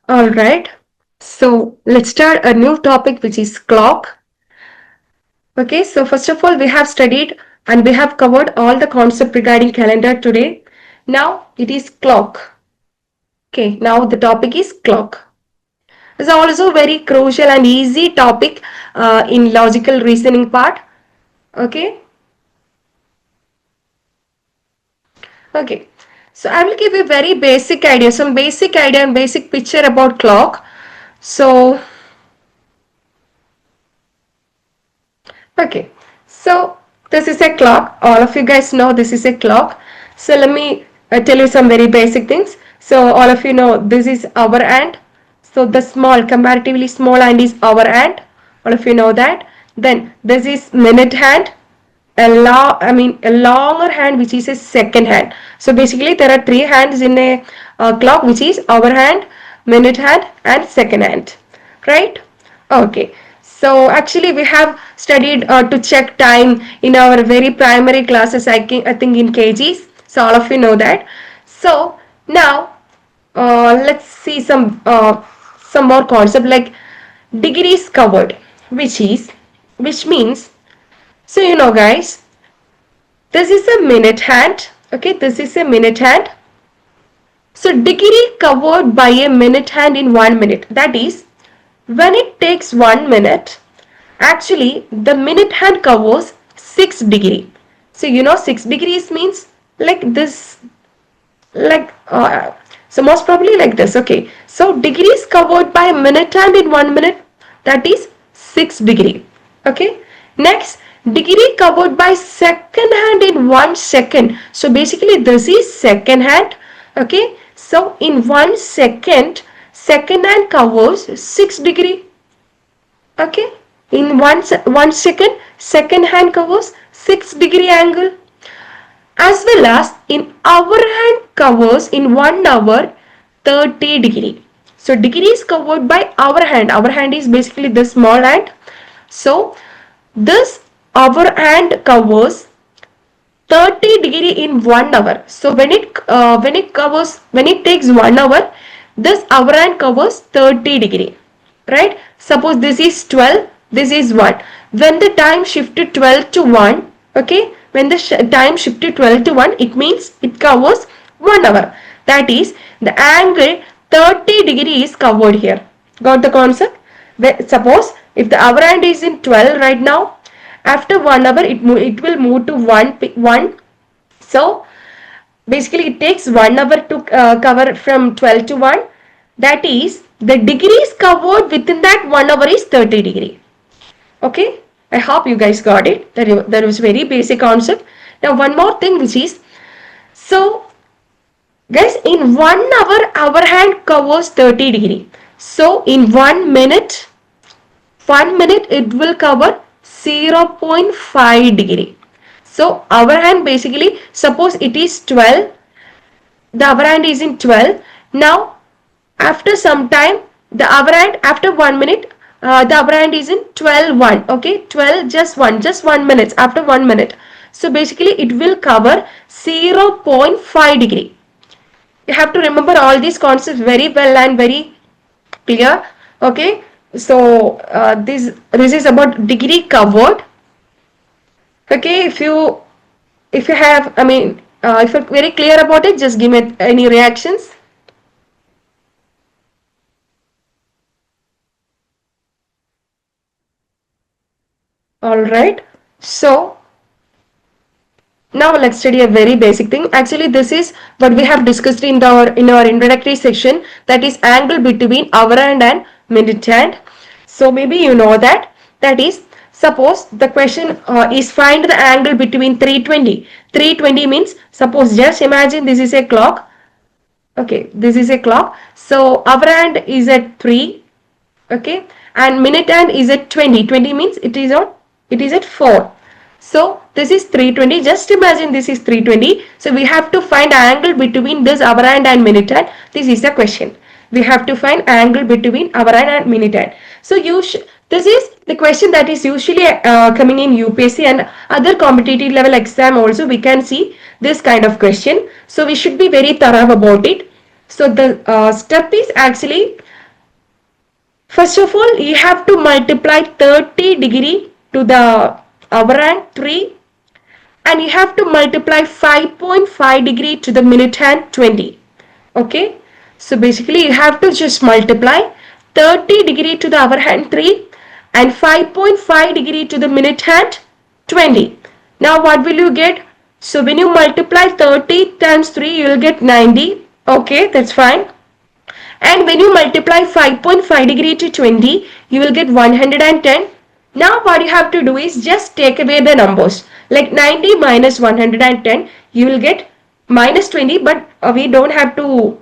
All right. So let's start a new topic, which is clock. Okay. So first of all, we have studied and we have covered all the concept regarding calendar today. Now it is clock. Okay. Now the topic is clock. It's also very crucial and easy topic in logical reasoning part. Okay. Okay. So I will give you very basic idea, some basic idea and basic picture about clock. So okay, so this is a clock. All of you guys know this is a clock. So let me tell you some very basic things. So all of you know this is hour hand. So the small, comparatively small hand is hour hand. All of you know that. Then this is minute hand. A longer hand, which is a second hand. So basically there are three hands in a clock, which is hour hand, minute hand and second hand, right? Okay, so actually we have studied to check time in our very primary classes, I think in kgs, so all of you know that. So now let's see some more concept like degrees covered, which means, so you know guys, this is a minute hand. Okay, this is a minute hand. So degree covered by a minute hand in 1 minute. That is, when it takes 1 minute, actually the minute hand covers 6 degree. So you know 6 degrees means like this, like so most probably like this. Okay, so degrees covered by a minute hand in 1 minute, that is 6 degree. Okay, next, degree covered by second hand in 1 second. So basically this is second hand. Okay, so in 1 second, second hand covers 6 degree. Okay, in 1 second, second hand covers 6 degree angle, as well as in hour hand covers in 1 hour 30 degree. So degree is covered by hour hand. Hour hand is basically the small hand. So this hour hand covers 30 degree in 1 hour. So when it takes 1 hour, this hour hand covers 30 degree, right? Suppose this is 12, this is 1. When the time shifted 12 to 1, okay, when the time shifted 12 to 1, it means it covers 1 hour. That is, the angle 30 degree is covered here. Got the concept? Suppose if the hour hand is in 12 right now, after 1 hour it will move to 1. So basically it takes 1 hour to cover from 12 to 1. That is, the degrees covered within that 1 hour is 30 degree. Okay, I hope you guys got it. That was very basic concept. Now one more thing, which is, so guys, in 1 hour our hand covers 30 degree. So in 1 minute, 1 minute it will cover 0.5 degree. So our hand basically, suppose it is 12, the hour hand is in 12. Now after some time, the hour hand after 1 minute, the hour hand is in 12 1. Okay, 12 just 1 minute after 1 minute. So basically it will cover 0.5 degree. You have to remember all these concepts very well and very clear. Okay, so this is about degree covered. Okay, if you have, if you're very clear about it, just give me any reactions. All right, so now let's study a very basic thing. Actually, this is what we have discussed in our introductory section, that is angle between hour hand and minute hand. So maybe you know that. That is, suppose the question is find the angle between 320. 320 means, suppose just imagine this is a clock. Okay, this is a clock. So hour hand is at 3. Okay, and minute hand is at 20. 20 means it is at 4. So this is 320. Just imagine this is 320. So we have to find angle between this hour hand and minute hand. This is the question. We have to find angle between hour hand and minute hand. So this is the question that is usually coming in UPSC and other competitive level exam also. We can see this kind of question. So we should be very thorough about it. So the step is actually First of all, you have to multiply 30 degree to the hour hand 3, and you have to multiply 5.5 degree to the minute hand 20. Okay, so basically you have to just multiply 30 degree to the hour hand 3 and 5.5 degree to the minute hand 20. Now what will you get? So when you multiply 30 times 3, you will get 90. Okay, that's fine. And when you multiply 5.5 degree to 20, you will get 110. Now what you have to do is just take away the numbers. Like 90 minus 110, you will get minus 20, but we don't have to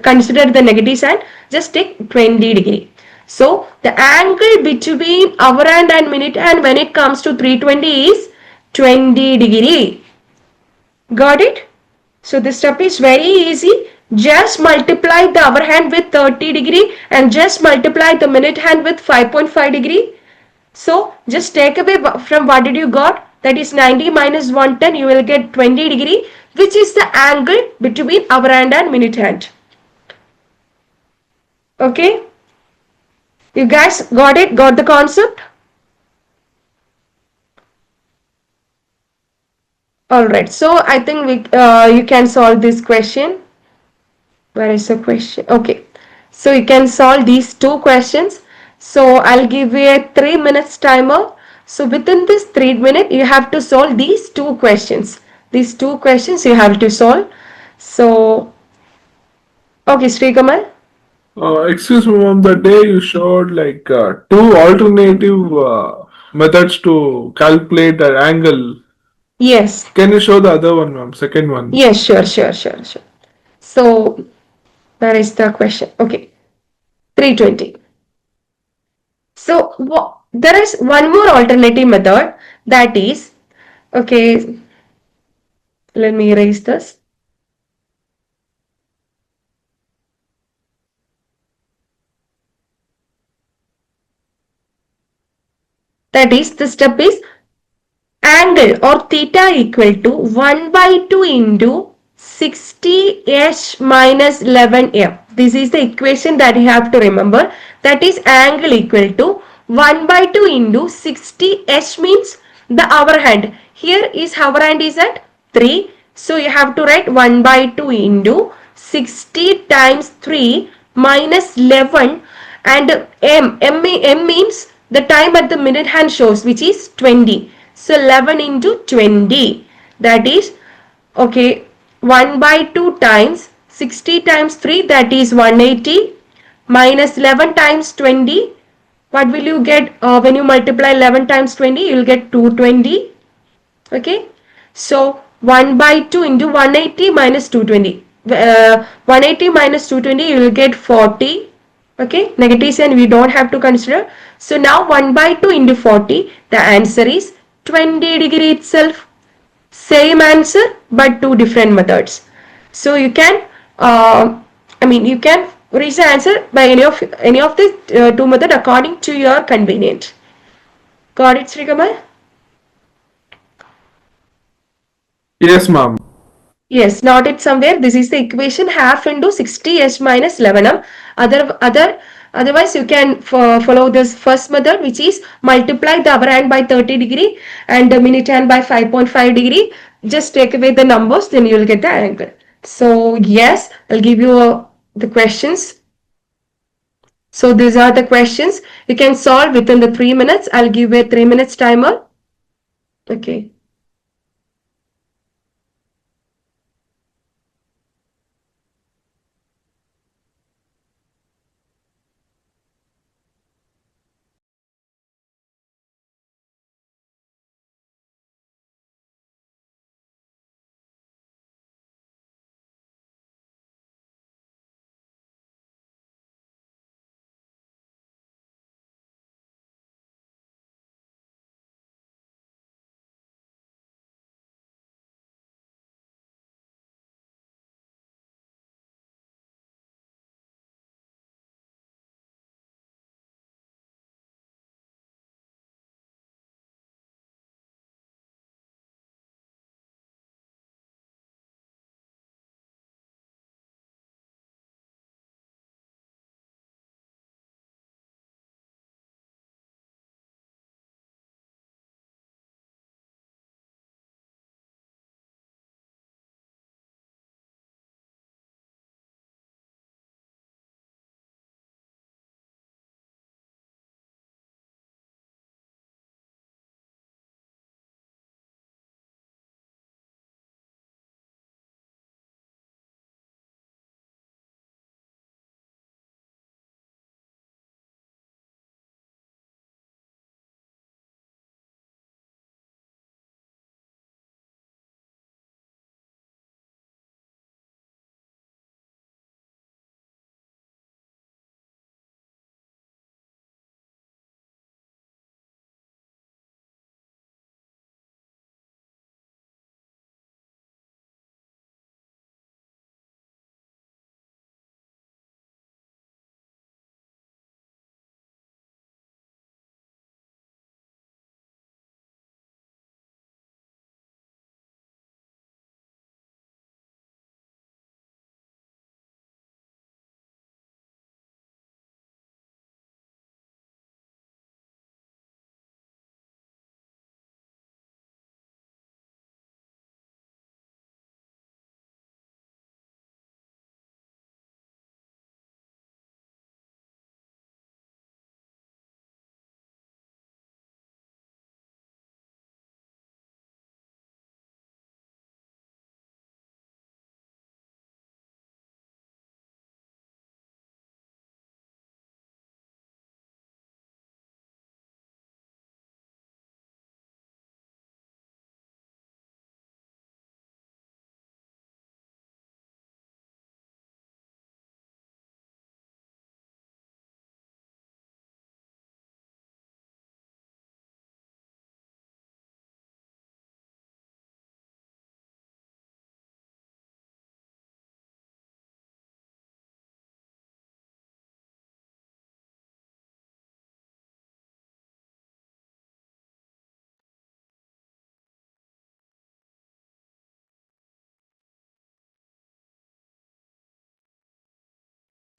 consider the negative sign. Just take 20 degree. So the angle between hour hand and minute hand when it comes to 320 is 20 degree. Got it? So this step is very easy. Just multiply the hour hand with 30 degree and just multiply the minute hand with 5.5 degree. So just take away from what did you got? That is 90 minus 110, you will get 20 degree, which is the angle between hour hand and minute hand. Okay? You guys got it? Got the concept? Alright, so I think you can solve this question. Where is the question? Okay, so you can solve these two questions. So I'll give you a 3 minutes timer. So within this 3 minutes, you have to solve these two questions. These two questions you have to solve. So, okay, Sri Kamal. Excuse me, ma'am. The day you showed like two alternative methods to calculate the angle. Yes. Can you show the other one, ma'am? Second one. Yes, sure. So, that is the question. Okay, 320. So, there is one more alternative method, that is, okay, let me erase this. That is, the step is angle or theta equal to 1 by 2 into 60h minus 11m. This is the equation that you have to remember. That is angle equal to 1 by 2 into 60h means the hour hand. Here is hour hand is at 3. So you have to write 1 by 2 into 60 times 3 minus 11, and m means the time at the minute hand shows, which is 20. So 11 into 20, that is, okay, 1 by 2 times 60 times 3, that is 180, minus 11 times 20. What will you get when you multiply 11 times 20? You will get 220. Okay, so 1 by 2 into 180 minus 220. 180 minus 220, you will get 40. Okay, negative sign we don't have to consider. So now 1 by 2 into 40, the answer is 20 degree itself. Same answer but two different methods. So you can you can reach the answer by any of the two method according to your convenience. Got it, Sri Kamal? Yes, ma'am. Yes, noted somewhere. This is the equation half into 60h minus 11m. Otherwise, you can follow this first method, which is multiply the hour hand by 30 degree and the minute hand by 5.5 degree. Just take away the numbers, then you will get the angle. So yes, I'll give you the questions. So these are the questions. You can solve within the 3 minutes. I'll give you a 3 minutes timer. Okay.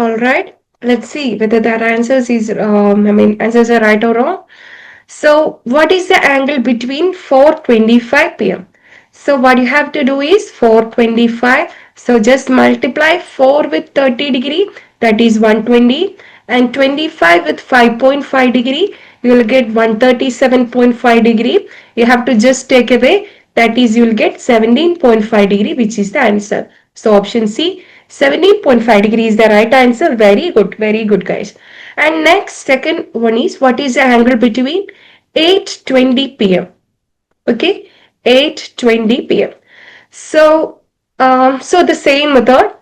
All right. Let's see whether that answers are right or wrong. So, what is the angle between 4:25 p.m.? So, what you have to do is 4:25. So, just multiply 4 with 30 degree, that is 120, and 25 with 5.5 degree, you will get 137.5 degree. You have to just take away, that is, you will get 17.5 degree, which is the answer. So, option C, 17.5 degree is the right answer. Very good, guys. And next, second one is, what is the angle between 8:20 p.m. Okay, 8:20 p.m. So, so the same method.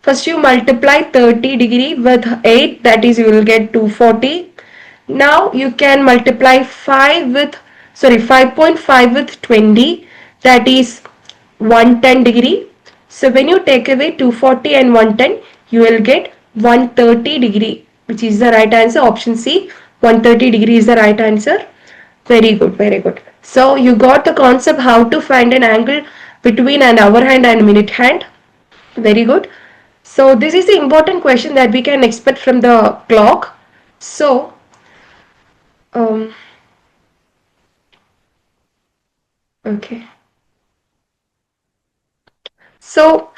First, you multiply 30 degree with 8, that is, you will get 240. Now you can multiply 5.5 with 20, that is 110 degree. So when you take away 240 and 110, you will get 130 degree, which is the right answer. Option C, 130 degree is the right answer. Very good. So you got the concept how to find an angle between an hour hand and minute hand. Very good. So this is the important question that we can expect from the clock. So, um, okay. So,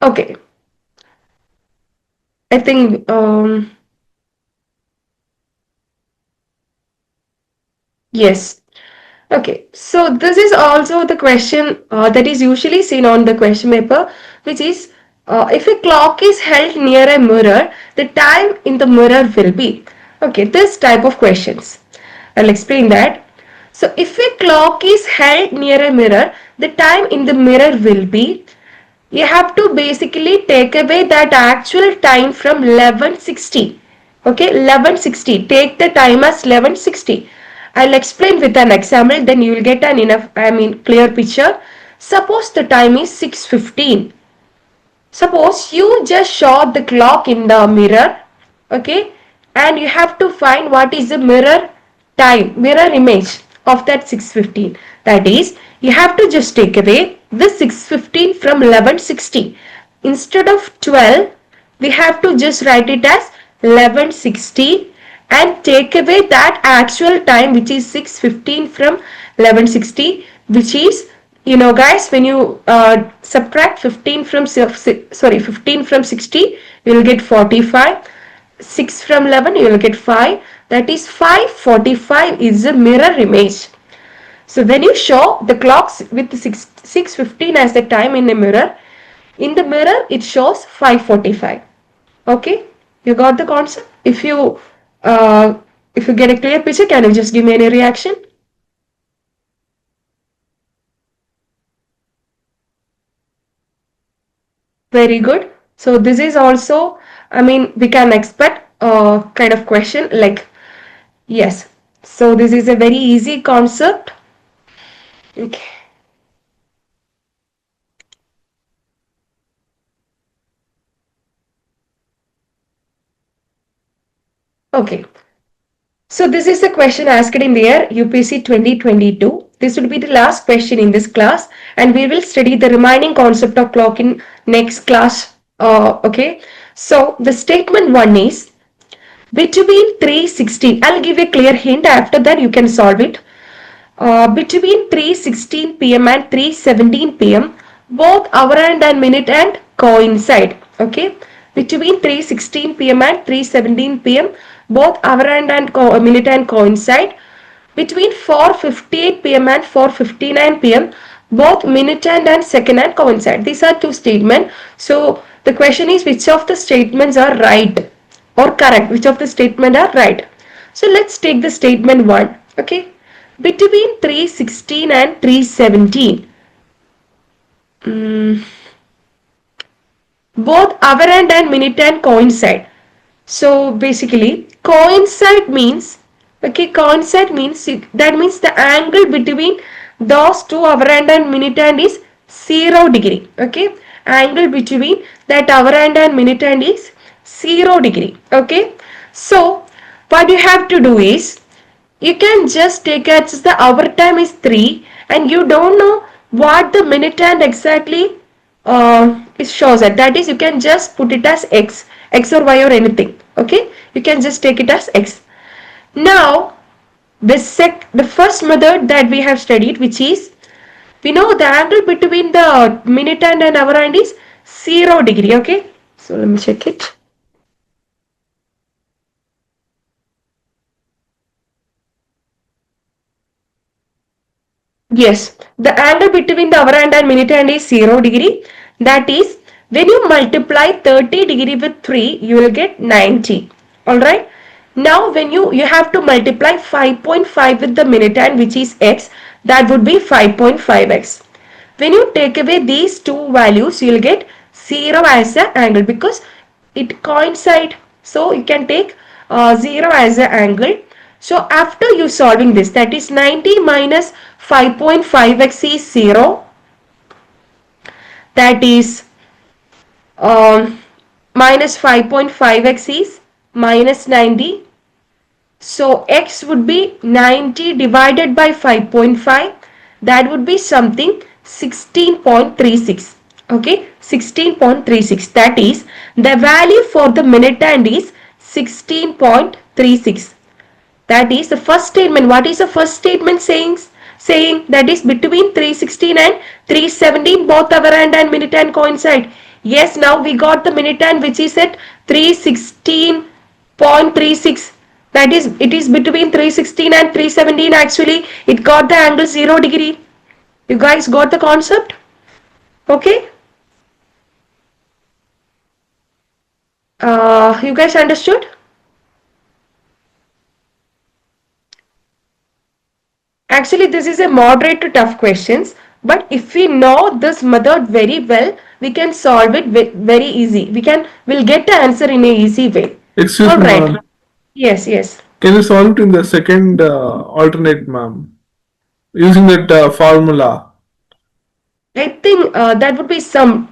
okay. I think, yes. Okay, so this is also the question that is usually seen on the question paper, which is if a clock is held near a mirror, the time in the mirror will be. Okay, this type of questions. I'll explain that. So if a clock is held near a mirror, the time in the mirror will be, you have to basically take away that actual time from 1160. Okay, 1160. Take the time as 1160. I'll explain with an example, then you will get an clear picture. Suppose the time is 6:15. Suppose you just saw the clock in the mirror, okay, and you have to find what is the mirror image of that 6:15. That is, you have to just take away the 6:15 from 1160. Instead of 12, we have to just write it as 1160 and take away that actual time, which is 6:15 from 1160, which is, you know, guys, when you subtract 15 from 60, you will get 45. 6 from 11, you will get 5. That is 5:45 is the mirror image. So when you show the clocks with 6:15 as the time in the mirror, it shows 5:45. Okay, you got the concept? Uh, if you get a clear picture, can you just give me any reaction? Very good. So this is also, we can expect a kind of question like, yes. So this is a very easy concept. Okay. Okay. So this is the question asked in there, UPSC 2022. This will be the last question in this class, and we will study the remaining concept of clock in next class. Okay. So the statement 1 is, between 3:16. I'll give a clear hint. After that, you can solve it. Between 3:16 p.m. and 3:17 p.m., both hour and minute and coincide. Okay. Between 3:16 p.m. and 3:17 p.m., both hour and minute and coincide. Between 4:58 p.m. and 4:59 p.m., both minute and second hand coincide. These are two statements. So the question is, which of the statements are right or correct? Which of the statements are right? So let's take the statement 1. Okay. Between 3:16 and 3:17, both hour and minute and coincide. So basically, coincide means that means the angle between those two hour and minute hand is 0 degree. Okay, angle between that hour and minute hand is 0 degree. Okay, so what you have to do is, you can just take as the hour time is 3 and you don't know what the minute hand exactly it shows that. That is, you can just put it as x or y or anything. Okay, you can just take it as x. Now the first method that we have studied, which is, we know the angle between the minute hand and hour hand is 0 degree. Okay, so let me check it. Yes, the angle between the hour hand and minute hand is 0 degree. That is, when you multiply 30 degree with 3, you will get 90. Alright. Now when you have to multiply 5.5 with the minute hand, which is x, that would be 5.5x. When you take away these two values, you will get 0 as the angle because it coincide. So you can take 0 as the angle. So after you solving this, that is 90 minus 5.5x is 0. That is minus 5.5x is minus 90. So x would be 90 divided by 5.5. That would be something 16.36. Okay, 16.36. That is, the value for the minute hand is 16.36. That is the first statement. What is the first statement saying? Saying that is between 316 and 317 both hour hand and minute hand coincide. Yes, now we got the minute hand which is at 316.36. That is, it is between 316 and 317. Actually, it got the angle 0 degree. You guys got the concept? Okay. You guys understood? Actually, this is a moderate to tough questions, but if we know this method very well, we can solve it very easy. We'll get the answer in a easy way. Excuse All me, right. ma'am. Yes, yes. Can you solve it in the second alternate, ma'am? Using that formula. I think that would be some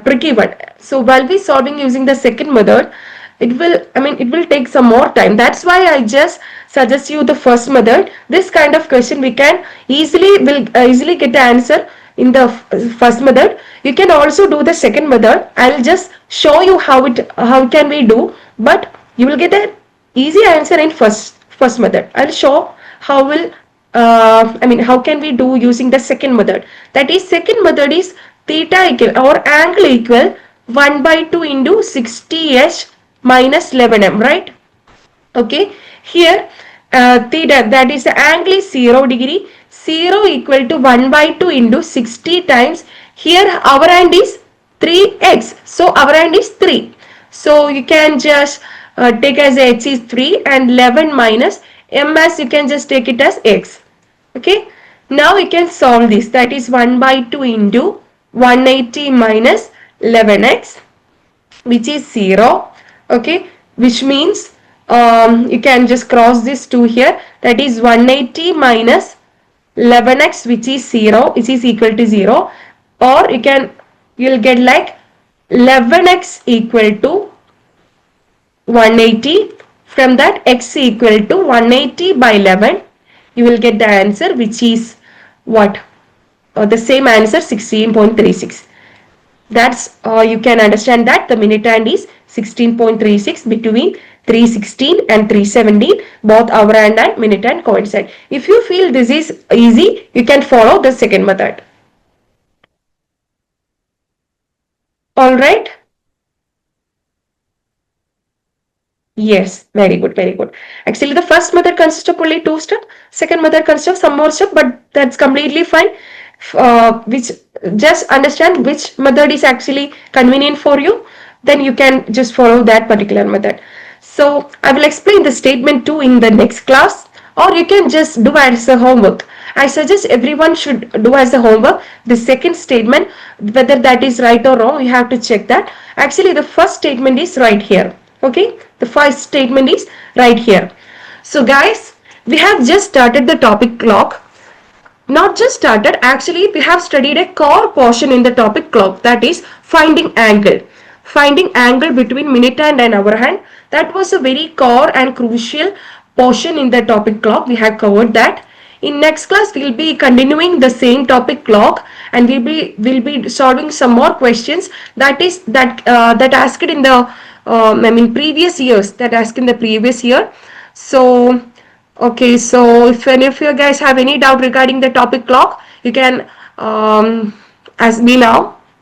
tricky one. So while we solving using the second method, it will take some more time. That's why I just suggest you the first method. This kind of question we can easily get the answer in the first method. You can also do the second method. I'll just show you how can we do, but you will get the easy answer in first method. I'll show how will how can we do using the second method. That is, second method is theta equal or angle equal 1 by 2 into 60h minus 11m, right? Okay, here theta, that is the angle is 0 degree. 0 equal to 1 by 2 into 60 times, here our hand is 3x, so our hand is 3. So you can just take as h is 3 and 11 minus m as you can just take it as x. Okay, now we can solve this. That is 1 by 2 into 180 minus 11x, which is 0. Okay, which means you can just cross this 2 here. That is 180 minus 11x, which is 0, which is equal to 0. Or you'll get like 11x equal to 180. From that, x equal to 180 by 11. You will get the answer, which is what? The same answer, 16.36. That's you can understand that the minute hand is 16.36 between 316 and 317. Both hour hand and minute hand coincide. If you feel this is easy, you can follow the second method. All right. Yes, very good, very good. Actually, the first method consists of only 2 steps. Second method consists of some more steps, but that's completely fine. Which just understand which method is actually convenient for you. Then you can just follow that particular method. So I will explain the statement 2 in the next class, or you can just do as a homework. I suggest everyone should do as a homework the second statement. Whether that is right or wrong, you have to check that. Actually, the first statement is right here. Okay, the first statement is right here. So guys, we have just started the topic clock. Not just started, actually we have studied a core portion in the topic clock, that is finding angle. Finding angle between minute hand and hour hand. That was a very core and crucial portion in the topic clock. We have covered that. In next class, we'll be continuing the same topic clock, and we'll be solving some more questions that asked in the I mean previous years, that asked in the previous year. So okay, so if any of you guys have any doubt regarding the topic clock, you can ask me now.